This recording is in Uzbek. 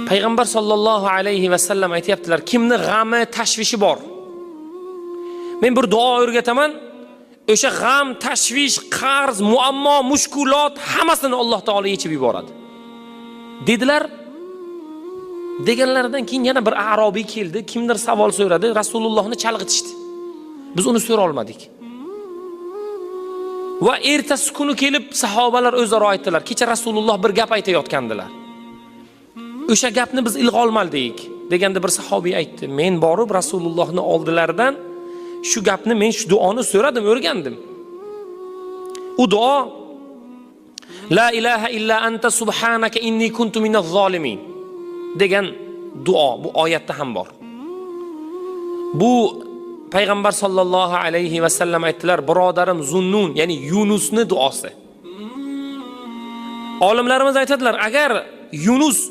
Payg'ambar sollallohu alayhi va sallam aytibdilar, kimni g'ami, tashvishi bor. Men bir duo o'rgataman. O'sha g'am, tashvish, qarz, muammo, mushkulot hammasini Alloh taolo yechib yuboradi. Dedilar. Deganlaridan keyin yana bir arobiy keldi, kimdir savol so'radi, Rasulullohni chalg'itishdi. Biz uni so'ra olmadik. Va ertasi kuni kelib sahobalar o'zaro aytdilar, kecha Rasululloh bir gap aytayotgandilar. O'sha gapni biz ilg'a olmadik, deganda bir sahobiy aytdi, men borib Rasulullohni oldilaridan shu gapni, men shu duoni so'radim, o'rgandim. U duo La ilaha illa anta subhanaka inni kuntu minaz zolimin degan duo bu oyatda ham bor. Bu Payg'ambar sollallohu alayhi va sallam aytdilar, birodarim Zunnun, ya'ni Yunusni duosi. Olimlarimiz aytadilar, agar Yunus